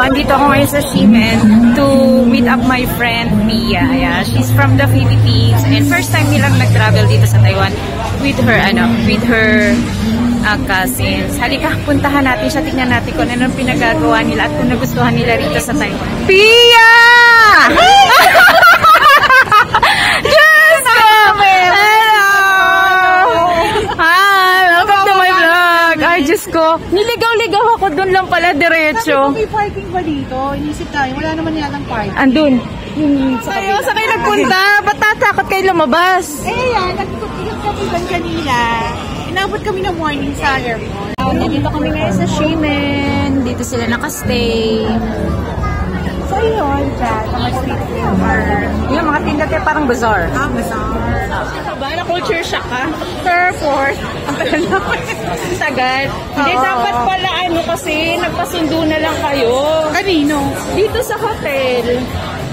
andito ako ngayon sa Ximen to meet up my friend Mia. Yeah, she's from the Philippines and first time nilang nag-travel dito sa Taiwan with her cousins. Halika, puntahan natin siya, tingnan natin kung anong pinagagawa nila at kung nagustuhan nila rito sa Taiwan. Pia! Diyos ko, niligaw-ligaw ako doon lang pala diretso. May parking ba dito? Inisip tayo, wala naman yatang parking. Andun. Kayo, sa kayo nagpunta? Ba't tatakot kayo lumabas? Yan, nagtutuloy kami ba kanina. Inabot kami ng morning sa airport. Nandito kami ngayon sa Ximen. Dito sila nakastay. So yun, dyan, mga street food. Yung mga tinda tayo parang bazaar. Bazaar. Culture shock ka? Fairport. Ang tagal naman. Tagal. Hindi, dapat pala kasi nagpasundo na lang kayo. Kanino? Dito sa hotel.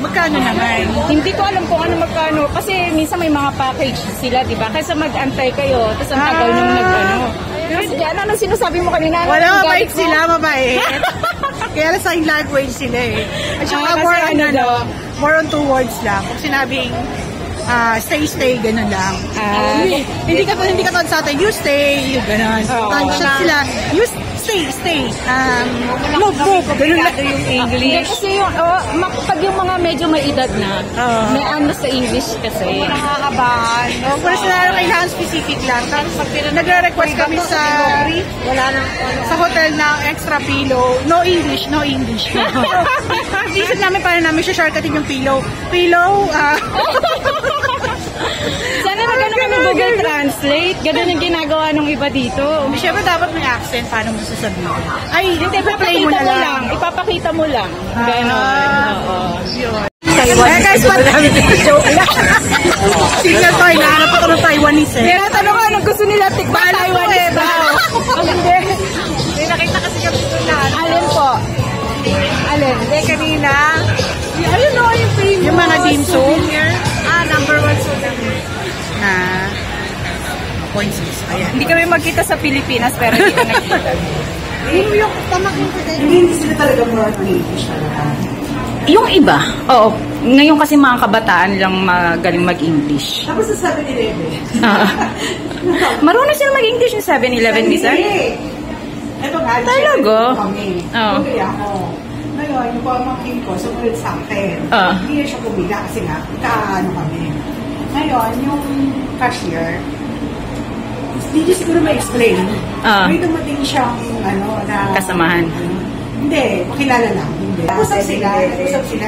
Magkano naman? Hindi ko alam kung ano magkano. Kasi minsan may mga package sila, di ba? Kaysa mag-antay kayo. Tapos ang tagal nung Kasi ano sinasabi mo kanina? Wala, mabait sila, mabait. Kaya sign language sila eh. At saka more on 2 words lang. Kung sinabing stay, ganun lang. Hindi ka sa atin, you stay, ganun. Sila, you stay. Move, ganun lang yung English. Kasi pag yung mga medyo may edad na, may ano sa English kasi. Nakakabahan. Personal, kailangan specific lang. Tapos nagre-request kami sa hotel ng extra pillow. No English. Isip namin paano namin shortcutin yung pillow. Sana na gano'n kami Google Translate. Gano'n yung ginagawa ng iba dito. Siyempre dapat may accent. Paano mo sasabihin? Ay, hindi, ipapakita mo lang. Gano'n. Yun. Taiwan. Guys, signal ko, hinahanap ako ng Taiwanese eh. Kaya tanong ko, anong gusto nila tikman? Taiwanese daw. Hindi. May nakita kasi kami ito lahat. Alin po? Alin? Hindi, kanina. Ayun o, yung famous. Yung mga dim sum. Number 1 so namin. Points. Ayan. Hindi kami magkita sa Pilipinas, pero hindi ka nakita. Yung tamak yung hindi sila talaga more on English. Yung iba, oo. Ngayon kasi mga kabataan lang magaling mag-English. Tapos sa 7-Eleven. Marunong sila mag-English yung 7-Eleven, Bisa? Ito nga, talaga? Oo. Kaya ako. Ngayon, yung pamangkin ko, sumunod sa akin. Hindi siya pumila kasi nga, kaano kami. Ngayon, yung cashier, hindi niya siguro ma-explain. May dumating siyang, na... Kasamahan. Hindi, makilala lang. Hindi. Nag-usap sila.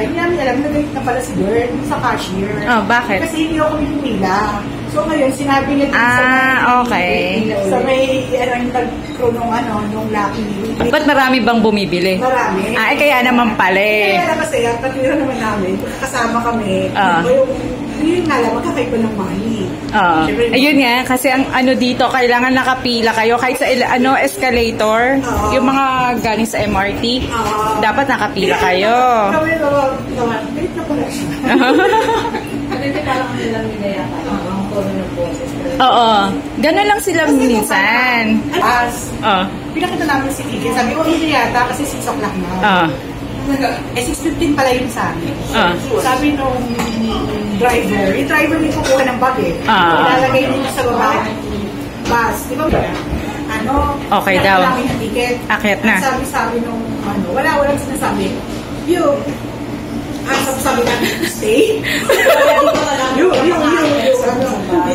Hindi namin alam, nag-galit na pala si girl sa cashier. Bakit? Kasi hindi ako pumila. So ngayon, sinabi niya din sa may nung Lucky. Ba't marami bang bumibili? Marami. Kaya naman pala eh. Kaya naman siya, patira naman namin, kasama kami. Yun nga lang, magkakaiba ng money. Ayun nga, kasi ang dito, kailangan nakapila kayo kahit sa escalator, yung mga galing sa MRT, dapat nakapila kayo. Galit na pala siya. Hindi parang nilang ninayata. Oo. Gano'n lang sila minsan. Pinakita namin si Kiki. Sabi ko, hindi yata kasi 6 o'clock na. 6:15 pala yun sa amin. Sabi nung driver, yung driver may kukuha ng bag eh. Ilalagay nito sa baba ng bus. Di ba? Okay daw. Namin ang ticket. Akyat na. Sabi nung walang sinasabi. Sabi namin, stay.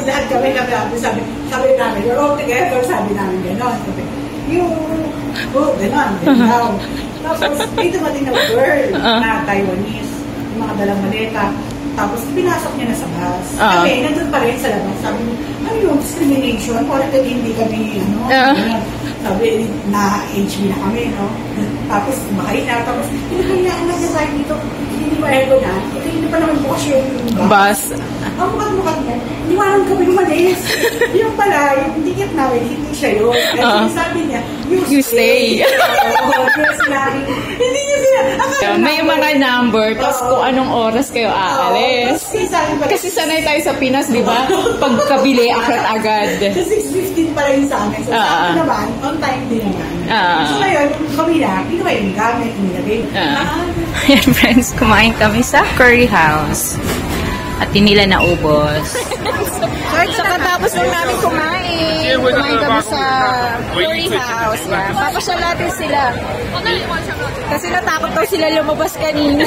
Lahat kami sabi namin, we're all together, sabi namin gano'n. Gano'n. Tapos, may dumating na girl na Taiwanese, yung mga dalang maleta. Tapos, pinasok niya na sa bus. Kami, nandun pa rin sa labas. Sabi mo, ano yung discrimination? Portal hindi kami, sabi, na-HB na kami, Tapos, makain na. Tapos, hinahayaan lang niya tayo dito. Hindi pa ego na. Ito hindi pa naman bukas yung bus. ang mukhang niya, iwanan kami umalis. Yung pala, yung ticket namin, hindi siya yun. Kasi sabi niya, you stay. Hindi niya sila. May mga number, tapos kung anong oras kayo aalis. Kasi sanay tayo sa Pinas, di ba? Pagkabili, agad. Sa 6:15 pala yun sa amin. So sa amin naman, on time din naman. So ngayon, kami na, hindi kayo yung gamit, nilagay. Ayan friends, kumain kami sa curry house. At hindi nila naubos. So katapos lang namin kumain kami sa curry house. Papasyal natin sila. Kasi natakot daw sila lumabas kanina.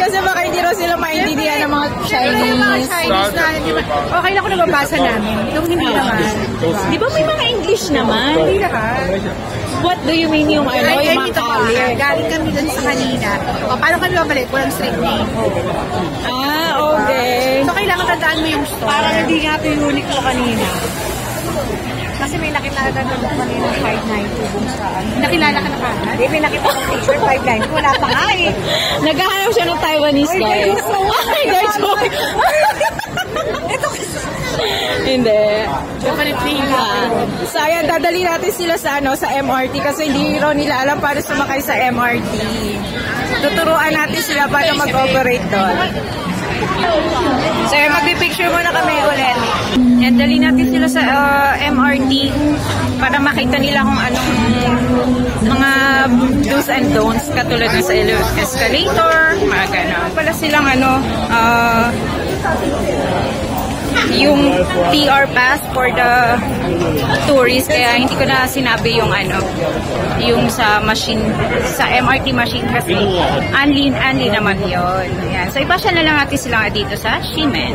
Kasi baka hindi raw sila maintindihan ng mga Chinese. Okay lang kung nababasa namin. Yung hindi naman. Di ba may mga English naman? Hindi naman. What do you mean yung ano? Yung mga kalir? Galing kami dun sa kanina. O, paano kami babalik? Walang street name. Okay. So, kailangan tandaan mo yung store. Parang hindi nga ito yung unique ko kanina. Kasi may nakilala na doon kanina 592 kung saan. Nakilala ka na ka? Hindi, may nakita kong t-shirt 592. Wala pa nga eh. Naghahanap siya ng Taiwanese guys. Ay, guys. Ito kasi. Hindi. Definitely. So, ayan, dadali natin sila sa MRT kasi hindi raw nila alam paano sumakay sa MRT. Tuturuan natin sila paano mag-operate doon. So, magpipicture muna kami ulit. Yan, dali natin sila sa MRT para makita nila kung anong mga do's and don'ts katulad ng sa escalator, mga gano'n. Pala silang yung PR pass for the tourists, kaya hindi ko na sinabi yung yung sa machine, sa MRT machine kasi unli naman yun. Ayan. So ipasyal na lang natin sila dito sa Ximen.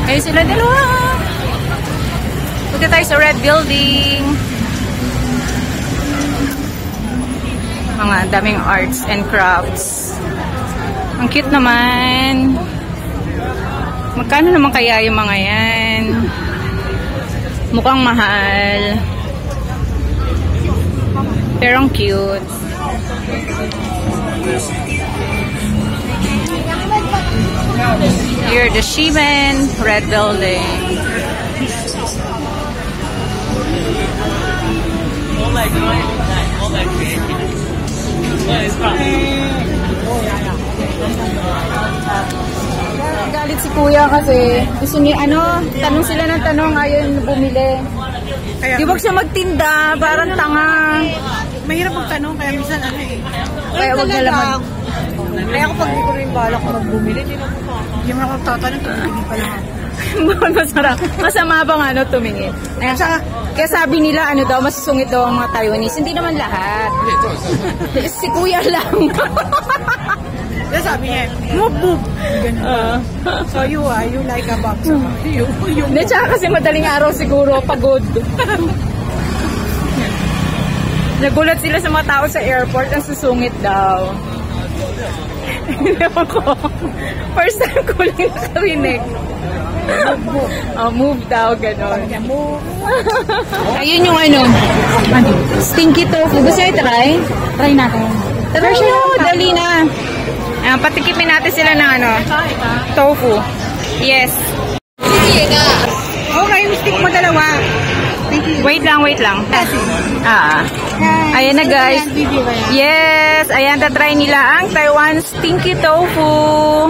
Ayun sila dalawa. Punta tayo sa Red Building. Mga daming arts and crafts. Ang cute naman. Magkano naman kaya yung mga yan? Mukhang mahal. Pero ang cute. Here, the Ximen Red Building. Galit si kuya kasi gusto niya tanong sila ng tanong, ayaw bumili. Di ba siya magtinda, parang tanga. Mahirap magtanong, kaya minsan Kaya wag na lang. Kaya ako pag di ko rin balak magbumili, hindi mo ako tatanong, tumingin pa lang. Masarap. Masama bang tumingin? Kaya sabi nila, daw, masusungit daw ang mga Taiwanese. Hindi naman lahat. Si kuya lang. Kaya sabi niya, move. So you like a box. Hindi, tsaka kasi madaling araw siguro, pagod. Nagulat sila sa mga tao sa airport, ang susungit daw. Ewan ko. First time ko lang nakarinig. Move daw, gano'n. Ayun yung stinky tofu. Gusto nyo try? Try natin. Try nyo, dali na. Patikipin natin sila ng tofu. Yes. Okay, yung stick mo dalawa. Wait lang. Ayan na guys. Yes, ayan, tatry nila ang Taiwan stinky tofu.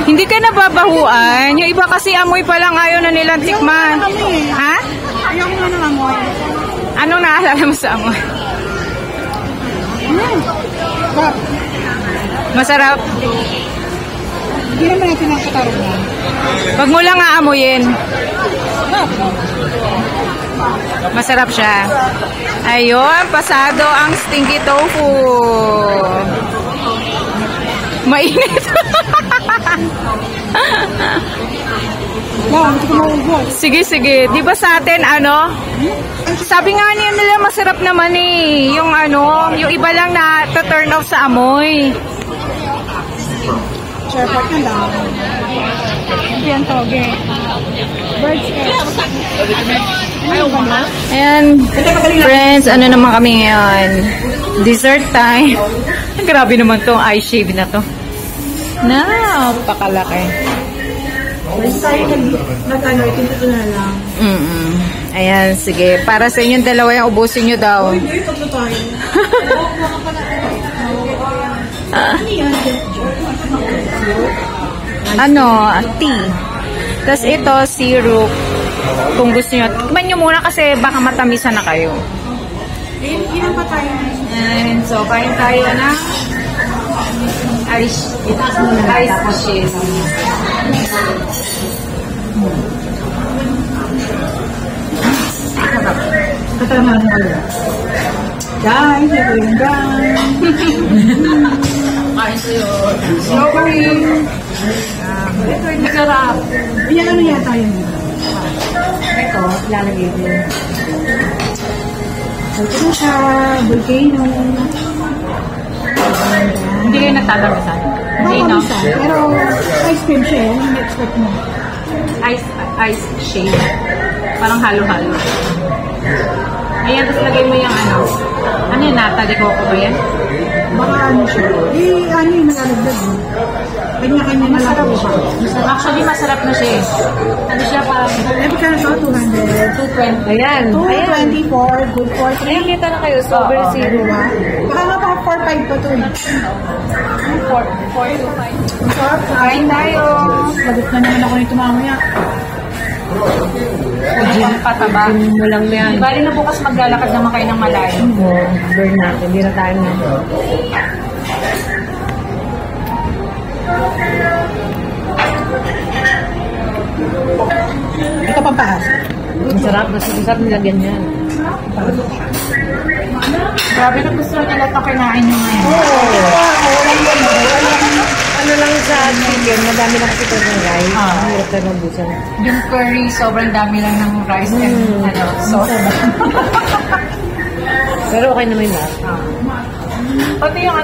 Hindi ka nababahuan. Yung iba kasi amoy pa lang, ayaw na nilang tikman. Ha? Ayaw mo na amoy. Anong naalala mo sa amoy? Masarap. Hindi naman natin ang katarungan. Wag mo lang aamuyin. Masarap siya. Ayun, pasado ang stinky tofu. Mainit. Sige. Di ba sa atin, sabi nga nila masarap naman eh. Yung yung iba lang na turn off sa amoy. Sherport na lang. Yan toge. Birds Ayan, friends, naman kami ngayon? Dessert time. Grabe naman tong eye shave na to. Napakalaki. Basta tayo nag-ano, itinto na lang. Ayan, sige. Para sa inyong dalawa yung ubusin nyo daw. Hindi, tatlo tayo. Tea. Tapos ito, syrup. Kung gusto nyo. Tikman nyo muna kasi baka matamisan na kayo. Ilan pa tayo? And so, kain tayo ng ice cheese. Katama na kayo. Guys, ito yung guys. Kain sa'yo. Sorry. Ito yung masarap. Iyan ano yata yun? Ito, lalagay din. Ito na siya, volcano. Hindi kayo nagtatamisan? Hindi, no? Pero ice cream siya, yung expect mo. Ice shade. Parang halo-halo. Ayan, tapos lagay mo yung ano yung nata de coco ba yan? Baka ano siya. Ano yung nalalagdag mo? Kanya-kanya na lang po siya. Actually, masarap na siya eh. Ano siya parang... Kaya siya 200. 220. Ayan. 224, good for 3. Ayan, kita na kayo. Sobrang zero. Baka nga pa 4-5 pa to eh. 4 to 5. Masarap ka. Kain tayo. Lagot na naman ako nito mamaya. Ang pataba. Mo lang yan. Bali na bukas maglalakad naman kayo ng malayo. Burn natin. Hindi na tayo na. Ito pampaas. Masarap. Masarap nilagyan yan. Grabe na gusto nila ito kinain nyo ngayon. Ano lang sa chicken, madami lang kasi ito ng rice. Ang hirap tayo mabusan. Yung curry, sobrang dami lang ng rice and sauce. Pero okay naman yun. Pati yung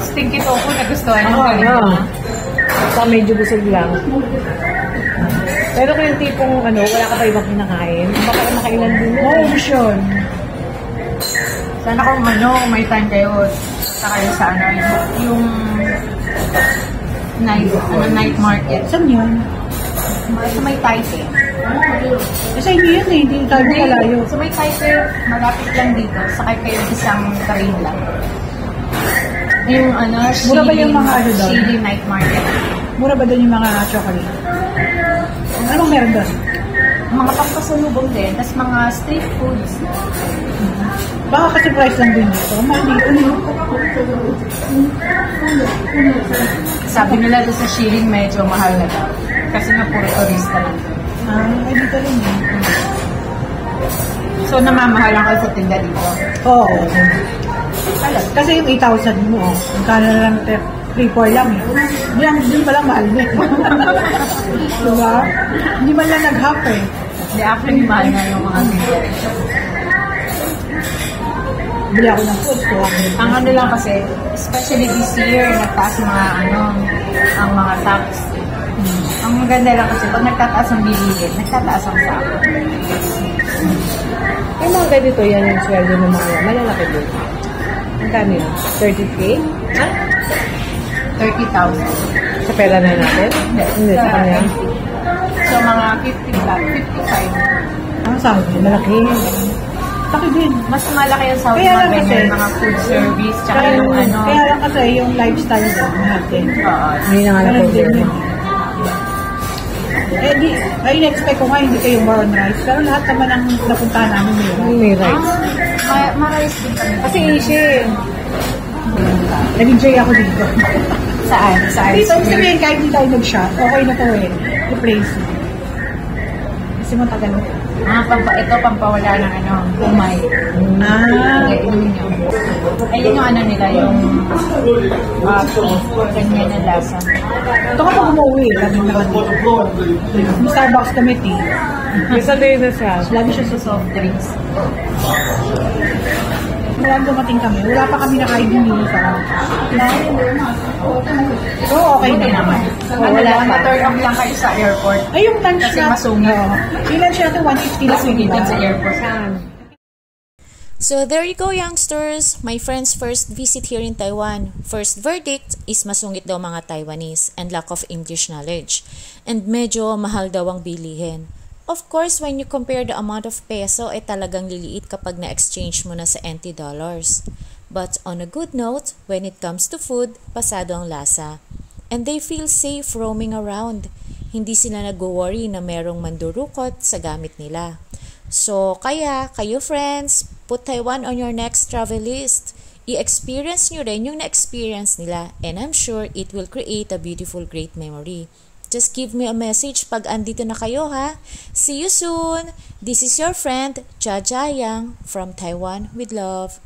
stinky tofu na gustuhan nyo. Saka medyo busog lang. Pero kung yung tipong wala ka pa ibang kinakain, baka makailan din mo. Option. Sana kung may time kayo, sa kayo sa yung night market. Saan yun? Sa may Taipei. Sa inyo yun eh, hindi tayo malayo. Sa may Taipei, malapit lang dito. Sakay kayo isang train lang. Yung Mura ba yung mga doon? Shili night market. Mura ba doon yung mga chocolate? Anong meron doon? Mga pampasalubong din, tapos mga street foods. Baka kasi price lang din dito. Mahal dito. Sabi nila doon sa Shiling medyo mahal na daw. Kasi nga puro turista lang. Ay dito rin eh. So namamahalan ka sa tinda dito? Oo. Kasi yung 8,000 mo, magkano na lang 3-4 lang eh. Hindi pa lang mahal na. Diba? Hindi man lang nag-half eh. Hindi, actually mahal na yung mga tinda. Bili ako ng food ko. Ang lang kasi, especially this year, nagtaas ang mga tax. Ang maganda lang kasi pag nagtataas ang bilihin, nagtataas ang tax. Yung mga ganito yan yung sweldo ng mga malalaki doon. Ang dami yun? 30K? Ha? 30,000. Sa pera na natin? Hindi, sa kanya. So, mga 55. Ang sahod niya, malaki. Laki din. Mas malaki ang sahod Kaya mga lang kasi, mga food service, tsaka yung Kaya lang kasi yung lifestyle doon natin. Hindi na nga na problema. Eh di, ay in-expect ko nga hindi kayo more on rice. Pero lahat naman ang napuntahan namin May rice. Ma-rice din kami. Kasi Asia eh. Nag-enjoy ako dito. Saan? Sa Dito, sabihin kahit hindi tayo nag-shot, okay na to eh. I-place. Kasi matagal mo. Ito pampawala ng umay. Okay, inumin nyo. Ayun yung nila, yung ganyan na lasa. Ito kapag umuwi, lagi naman dito. May Starbucks kami tea. Isa din na siya. Lagi siya sa soft drinks. Malang dumating kami, wala pa kami nakain din yun sa so, okay na naman. Wala pa. Turn off lang kayo sa airport. Ay, yung lunch Kasi na. masungit. Yung lunch natin, 150 lang. Masungit din sa airport. So there you go, youngsters. My friend's first visit here in Taiwan. First verdict is masungit daw mga Taiwanese and lack of English knowledge. And medyo mahal daw ang bilihin. Of course, when you compare the amount of peso, ay talagang liliit kapag na-exchange mo na sa NT dollars. But on a good note, when it comes to food, pasado ang lasa. And they feel safe roaming around. Hindi sila nag-worry na merong mandurukot sa gamit nila. So, kaya, kayo friends, put Taiwan on your next travel list. I-experience nyo rin yung na-experience nila and I'm sure it will create a beautiful, great memory. Just give me a message pag andito na kayo ha. See you soon! This is your friend, Jia Yang from Taiwan with Love.